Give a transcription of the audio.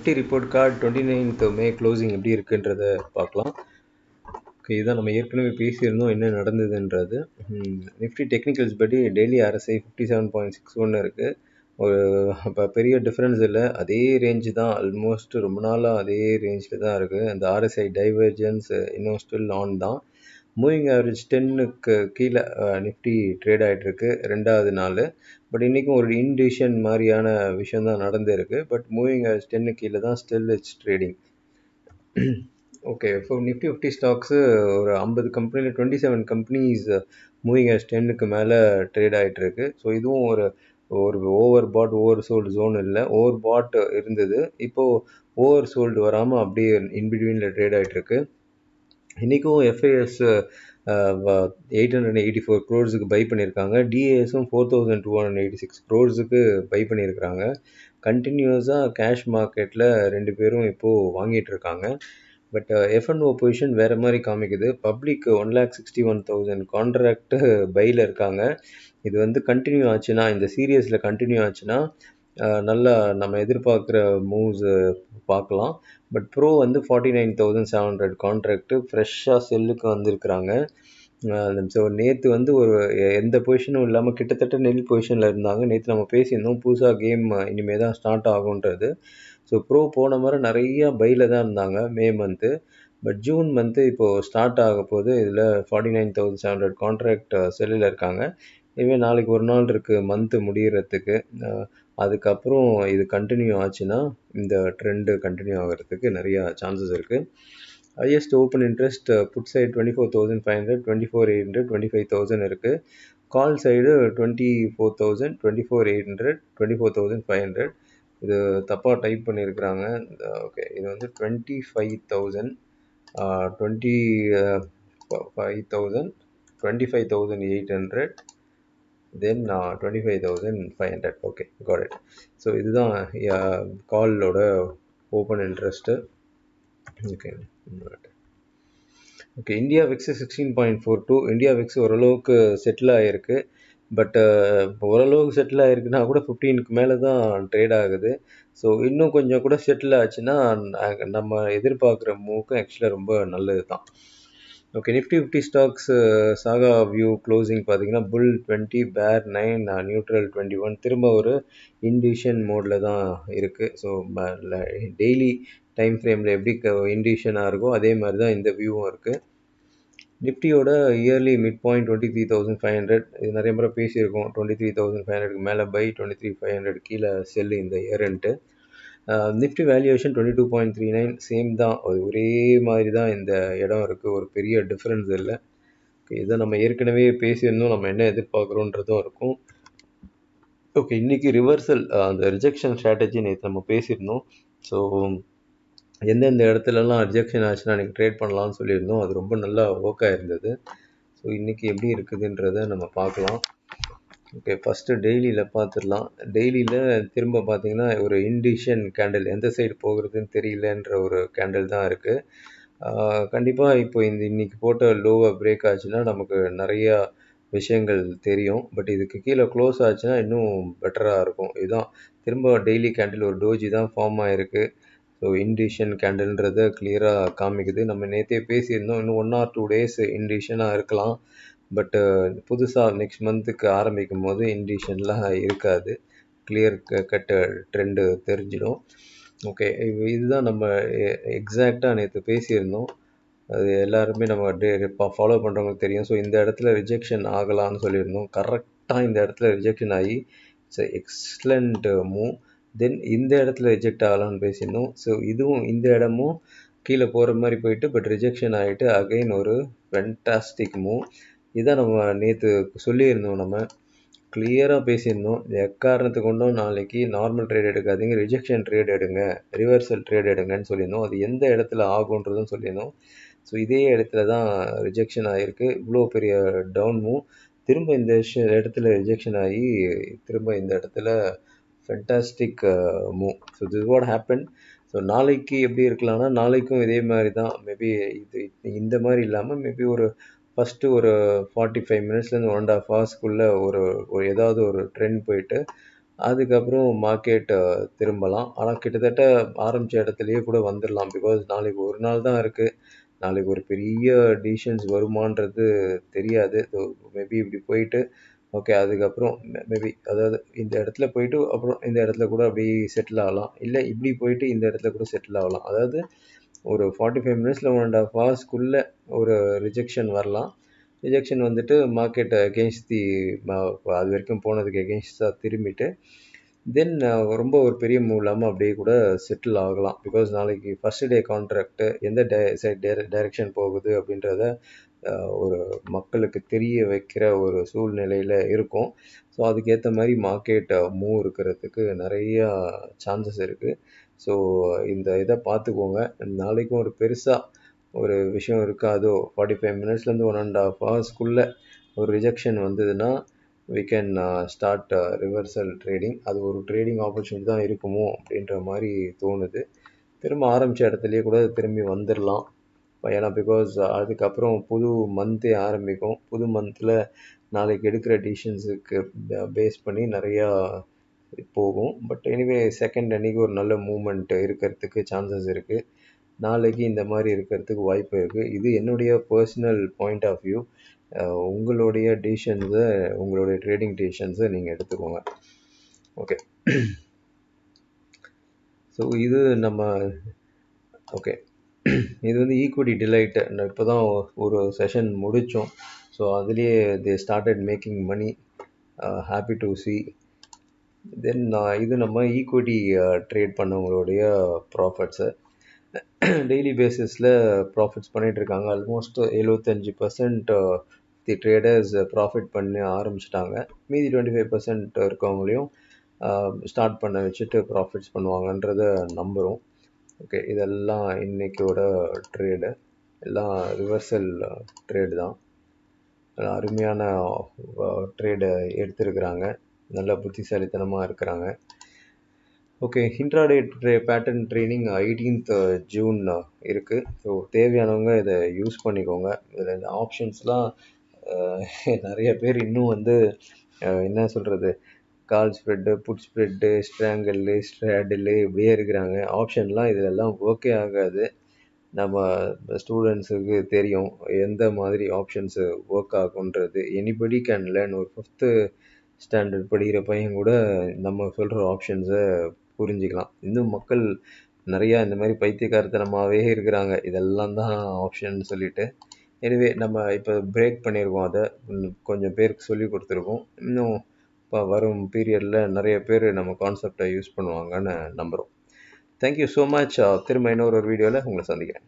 Nifty report card 29th மே closing எப்படி இருக்குன்றத பார்க்கலாம். ஓகே, இதான் நம்ம ஏற்கனவே பேசியிருந்தோம் என்ன நடந்ததுன்றது. நிஃப்டி டெக்னிக்கல்ஸ் படி டெய்லி RSI 57.61 இருக்குது. ஒரு இப்போ பெரிய டிஃப்ரென்ஸ் இல்லை, அதே ரேஞ்சு தான். ஆல்மோஸ்ட் ரொம்ப நாளாக அதே ரேஞ்சில் தான் இருக்குது. அந்த RSI டைவர்ஜென்ஸ் இன்னும் ஸ்டில் ஆன் தான். மூவிங் ஆவரேஜ் 10க்கு கீழே நிஃப்டி ட்ரேட் ஆகிட்டுருக்கு 2வது நாள். பட் இன்றைக்கும் ஒரு இன்டிஷன் மாதிரியான விஷயம் தான் நடந்திருக்கு. பட் மூவிங் ஆவரேஜ் 10க்கு கீழே தான் ஸ்டில் இட்ஸ் ட்ரேடிங். ஓகே, இப்போ நிஃப்டி 50 ஸ்டாக்ஸு ஒரு 50 கம்பெனியில் 27 கம்பெனிஸ் மூவிங் ஆவரேஜ் 10க்கு மேலே ட்ரேட் ஆகிட்டுருக்கு. ஸோ இதுவும் ஒரு over bought over sold zone இல்லை, ஓவர் பாட் இருந்தது. இப்போது ஓவர் சோல்டு வராமல் அப்படியே இன்பிட்வீனில் ட்ரேட் ஆகிட்டுருக்கு. இன்றைக்கும் FIS 884 க்ரோர்ஸுக்கு பை பண்ணியிருக்காங்க. DASும் 4286 க்ரோர்ஸுக்கு பை பண்ணியிருக்கிறாங்க. கண்டினியூஸாக கேஷ் மார்க்கெட்டில் ரெண்டு பேரும் இப்போது வாங்கிட்டு இருக்காங்க. பட் F&O பொசிஷன் வேறு மாதிரி காமிக்குது. பப்ளிக் 1,61,000 கான்ட்ராக்டு பையில் இருக்காங்க. இது வந்து கண்டினியூ ஆச்சுன்னா, இந்த சீரியஸில் கண்டினியூ ஆச்சுன்னா நல்லா நம்ம எதிர்பார்க்குற மூவ்ஸ் பார்க்கலாம். பட் ப்ரோ வந்து 49,700 கான்ட்ராக்டு ஃப்ரெஷ்ஷாக செல்லுக்கு வந்திருக்கிறாங்க. ஸோ நேற்று வந்து ஒரு எந்த பொசிஷனும் இல்லாமல் கிட்டத்தட்ட நெல் பொசிஷனில் இருந்தாங்க. நேற்று நம்ம பேசியிருந்தோம் புதுசாக கேம் இனிமேல் தான் ஸ்டார்ட் ஆகுன்றது. ஸோ ப்ரோ போன மாதிரி நிறையா பையில் தான் இருந்தாங்க May month. But June month இப்போது ஸ்டார்ட் ஆக போது இதில் 49,700 கான்ட்ராக்ட் செல்லில் இருக்காங்க. இனிமேல் நாளைக்கு ஒரு நாள் இருக்குது மந்த்து முடிகிறதுக்கு. அதுக்கப்புறம் இது கண்டினியூ ஆச்சுன்னா இந்த ட்ரெண்டு கண்டினியூ ஆகிறதுக்கு நிறையா சான்சஸ் இருக்குது. Highest open interest put side 24,500, 24,800, 25,000 இருக்குது. Call side 24,000, 24,800, 24,500. இது தப்பாக டைப் பண்ணியிருக்கிறாங்க. ஓகே, இது வந்து 25,000, 25,000, 25,800, தென் 25,500. Okay, got it. ஸோ இதுதான் காலோட open interest. Okay, India Vicks 16.42. India Vicks ஓரளவுக்கு செட்டில் ஆகிருக்கு. பட் ஓரளவுக்கு செட்டில் ஆகிருக்குன்னா கூட 15க்கு மேலே தான் ட்ரேட் ஆகுது. ஸோ இன்னும் கொஞ்சம் கூட செட்டில் ஆச்சுன்னா நம்ம எதிர்பார்க்குற மூவுக்கு ஆக்சுவலாக ரொம்ப நல்லது தான். ஓகே, நிஃப்டி 50 ஸ்டாக்ஸ் சாகா வியூ க்ளோசிங் பார்த்தீங்கன்னா புல் 20, பேர் 9, நியூட்ரல் 21. திரும்ப ஒரு இன்டிஷன் மோடில் தான் இருக்குது. ஸோ டெய்லி டைம் ஃப்ரேமில் எப்படி இன்டிஷனாக இருக்கோ அதே மாதிரி தான் இந்த வியூவும் இருக்குது. நிஃப்டியோட இயர்லி மிட் பாயிண்ட் 23,500. இது நிறைய முறை பேசியிருக்கோம். 23,500க்கு மேலே பை, 23,500 கீழே செல்லு இந்த இயர்ன்ட்டு. நிஃப்டி வேல்யூவேஷன் 22.39 சேம் தான். ஒரே மாதிரி தான் இந்த இடம் இருக்குது, ஒரு பெரிய டிஃப்ரென்ஸ் இல்லை. இதை நம்ம ஏற்கனவே பேசியிருந்தோம், நம்ம என்ன எதிர்பார்க்குறோன்றதும் இருக்கும். ஓகே, இன்றைக்கி ரிவர்சல் அந்த ரிஜெக்ஷன் ஸ்ட்ராட்டஜி நேற்று நம்ம பேசியிருந்தோம். ஸோ எந்தெந்த இடத்துலலாம் ரிஜெக்ஷன் ஆச்சுன்னா நீங்கள் ட்ரேட் பண்ணலாம்னு சொல்லியிருந்தோம். அது ரொம்ப நல்லா ஒர்க் ஆகிருந்தது. ஸோ இன்றைக்கி எப்படி இருக்குதுன்றதை நம்ம பார்க்கலாம். ஓகே, ஃபஸ்ட்டு டெய்லியில் பார்த்துடலாம். டெய்லியில் திரும்ப பார்த்தீங்கன்னா ஒரு இன்டிஷன் கேண்டில், எந்த சைடு போகிறதுன்னு தெரியலன்ற ஒரு கேண்டில் தான் இருக்குது. கண்டிப்பாக இப்போ இன்றைக்கி போட்ட லோவை பிரேக் ஆச்சுன்னா நமக்கு நிறையா விஷயங்கள் தெரியும். பட் இதுக்கு கீழே க்ளோஸ் ஆச்சுன்னா இன்னும் பெட்டராக இருக்கும். இதுதான் திரும்ப டெய்லி கேண்டில் ஒரு டோஜி தான் ஃபார்ம் ஆகிருக்கு. ஸோ இன்டிஷன் கேண்டில்ன்றதை கிளியராக காமிக்குது. நம்ம நேற்றே பேசியிருந்தோம், இன்னும் 1 or 2 days இன்டிஷனாக இருக்கலாம். பட்டு புதுசாக நெக்ஸ்ட் மந்த்துக்கு ஆரம்பிக்கும் போது இன்டிஷன்லாம் இருக்காது. கிளியர் கட்டு ட்ரெண்டு தெரிஞ்சிடும். ஓகே, இதுதான் நம்ம எக்ஸாக்டாக நேற்று பேசியிருந்தோம். அது எல்லாருமே நம்ம ஃபாலோ பண்ணுறவங்களுக்கு தெரியும். ஸோ இந்த இடத்துல ரிஜெக்ஷன் ஆகலான்னு சொல்லியிருந்தோம். கரெக்டாக இந்த இடத்துல ரிஜெக்ஷன் ஆகி இட்ஸ் எக்ஸலண்ட் மூவ். தென் இந்த இடத்துல ரிஜெக்ட் ஆகலான்னு பேசியிருந்தோம். ஸோ இதுவும் இந்த இடமும் கீழே போகிற மாதிரி போயிட்டு பட் ரிஜெக்ஷன் ஆகிட்டு அகைன் ஒரு ஃபென்டாஸ்டிக் மூவ். இதான் நம்ம நேற்று சொல்லியிருந்தோம், நம்ம கிளியராக பேசியிருந்தோம். எக்காரணத்தை கொண்டும் நாளைக்கு நார்மல் ட்ரேட் எடுக்காதீங்க, ரிஜெக்ஷன் ட்ரேட் எடுங்க, ரிவர்சல் ட்ரேட் எடுங்கன்னு சொல்லியிருந்தோம். அது எந்த இடத்துல ஆகுன்றதும் சொல்லியிருந்தோம். ஸோ இதே இடத்துல தான் ரிஜெக்ஷன் ஆகிருக்கு. இவ்வளோ பெரிய டவுன் மூவ் திரும்ப இந்த இடத்துல ரிஜெக்ஷன் ஆகி திரும்ப இந்த இடத்துல fantastic move. So this what happen. So நாளைக்கு எப்படி இருக்கலாம்னா நாளைக்கும் இதே மாதிரி தான். மேபி இது இந்த மாதிரி இல்லாமல் மேபி ஒரு ஃபஸ்ட்டு ஒரு 45 மினிட்ஸ்லேருந்து 1.5 hours ஒரு ஏதாவது ஒரு ட்ரெண்ட் போயிட்டு அதுக்கப்புறம் மார்க்கெட் திரும்பலாம். ஆனால் கிட்டத்தட்ட ஆரம்பித்த இடத்துலயே கூட வந்துடலாம். பிகாஸ் நாளைக்கு ஒரு நாள் தான் இருக்குது. நாளைக்கு ஒரு பெரிய டிசிஷன்ஸ் வருமானது தெரியாது. ஸோ மேபி இப்படி போயிட்டு ஓகே அதுக்கப்புறம் மேபி அதாவது இந்த இடத்துல போயிட்டு அப்புறம் இந்த இடத்துல கூட அப்படி செட்டில் ஆகலாம். இல்லை இப்படி போயிட்டு இந்த இடத்துல கூட செட்டில் ஆகலாம். அதாவது ஒரு 45 மினிட்ஸில் 1.5 ஹவர்ஸ்க்குள்ளே ஒரு ரிஜெக்ஷன் வரலாம். ரிஜெக்ஷன் வந்துட்டு மார்க்கெட் அகெயின்ஸ்ட் தி அது வரைக்கும் போனதுக்கு அகெயின்ஸ்டாக திரும்பிட்டு தென் ரொம்ப ஒரு பெரிய மூவ் இல்லாமல் அப்படியே கூட செட்டில் ஆகலாம். பிகாஸ் நாளைக்கு ஃபர்ஸ்ட் டே கான்ட்ராக்டு எந்த டைரெக்ஷன் போகுது அப்படின்றத ஒரு மக்களுக்கு தெரிய வைக்கிற ஒரு சூழ்நிலையில் இருக்கும். ஸோ அதுக்கேற்ற மாதிரி மார்க்கெட் மூவ் இருக்கிறதுக்கு நிறையா சான்சஸ் இருக்குது. ஸோ இந்த இதை பார்த்துக்கோங்க. நாளைக்கும் ஒரு பெருசாக ஒரு விஷயம் இருக்காதோ 45 மினிட்ஸ்லேருந்து 1.5 ஹவர்ஸ்க்குள்ளே ஒரு ரிஜெக்ஷன் வந்ததுன்னா we can start reversal trading. அது ஒரு ட்ரேடிங் ஆப்பர்ச்சுனிட்டி தான் இருக்குமோ அப்படின்ற மாதிரி தோணுது. திரும்ப ஆரம்பித்த இடத்துலையே கூட திரும்பி வந்துடலாம். ஏன்னா பிகாஸ் அதுக்கப்புறம் புது மந்த்தே ஆரம்பிக்கும். புது மந்தில் நாளைக்கு எடுக்கிற டிசிஷன்ஸுக்கு பேஸ் பண்ணி நிறையா போகும். பட் எனிவே செகண்ட் அன்றைக்கி ஒரு நல்ல மூமெண்ட் இருக்கிறதுக்கு சான்சஸ் இருக்குது. நாளைக்கு இந்த மாதிரி இருக்கிறதுக்கு வாய்ப்பு இருக்குது. இது என்னுடைய பர்சனல் பாயிண்ட் ஆஃப் வியூ. உங்களுடைய டிசிஷன்ஸை உங்களுடைய ட்ரேடிங் டிசிஷன்ஸை நீங்கள் எடுத்துக்கோங்க. ஓகே ஸோ இது நம்ம ஓகே இது வந்து ஈக்விட்டி டிலைட். இப்போ தான் ஒரு செஷன் முடித்தோம். ஸோ அதுலேயே they started making money. Happy to see. Then இது நம்ம ஈக்விட்டி ட்ரேட் பண்ணவங்களுடைய ப்ராஃபிட்ஸு டெய்லி பேசிஸில் ப்ராஃபிட்ஸ் பண்ணிகிட்ருக்காங்க. ஆல்மோஸ்ட் 75% தி ட்ரேடர்ஸ் ப்ராஃபிட் பண்ண ஆரம்பிச்சிட்டாங்க. மீதி 25% இருக்கவங்களையும் ஸ்டார்ட் பண்ண வச்சுட்டு ப்ராஃபிட்ஸ் பண்ணுவாங்கன்றத நம்புகிறோம். ஓகே இதெல்லாம் இன்றைக்கோட ட்ரேடு எல்லாம் ரிவர்சல் ட்ரேடு தான். அருமையான ட்ரேடை எடுத்துருக்குறாங்க. நல்ல புத்திசாலித்தனமாக இருக்கிறாங்க. Okay intraday pattern training 18th June இருக்குது. ஸோ தேவையானவங்க இதை யூஸ் பண்ணிக்கோங்க. இதில் இந்த ஆப்ஷன்ஸ்லாம் நிறைய பேர் இன்னும் வந்து என்ன சொல்கிறது கால் ஸ்ப்ரெட்டு புட் ஸ்ப்ரெட்டு ஸ்ட்ராங்கல்லு ஸ்ட்ராடில்லு இப்படியே இருக்கிறாங்க. ஆப்ஷன்லாம் இதெல்லாம் ஓகே ஆகாது. நம்ம ஸ்டூடெண்ட்ஸுக்கு தெரியும் எந்த மாதிரி ஆப்ஷன்ஸு ஒர்க் ஆகுன்றது. Anybody can learn. ஒரு 5th ஸ்டாண்டர்ட் படிக்கிற பையன் கூட நம்ம சொல்கிற ஆப்ஷன்ஸை புரிஞ்சிக்கலாம். இன்னும் மக்கள் நிறையா இந்த மாதிரி பைத்தியக்காரத்தனமாகவே இருக்கிறாங்க. இதெல்லாம் தான் ஆப்ஷன் சொல்லிட்டு. எனிவே நம்ம இப்போ பிரேக் பண்ணியிருக்கோம். அதை கொஞ்சம் பேருக்கு சொல்லி கொடுத்துருக்கோம். இன்னும் இப்போ வரும் பீரியடில் நிறைய பேர் நம்ம கான்செப்டை யூஸ் பண்ணுவாங்கன்னு நம்புகிறோம். Thank you so much. திரும்ப இன்னொரு வீடியோவில் உங்களை சந்திக்கிறேன்.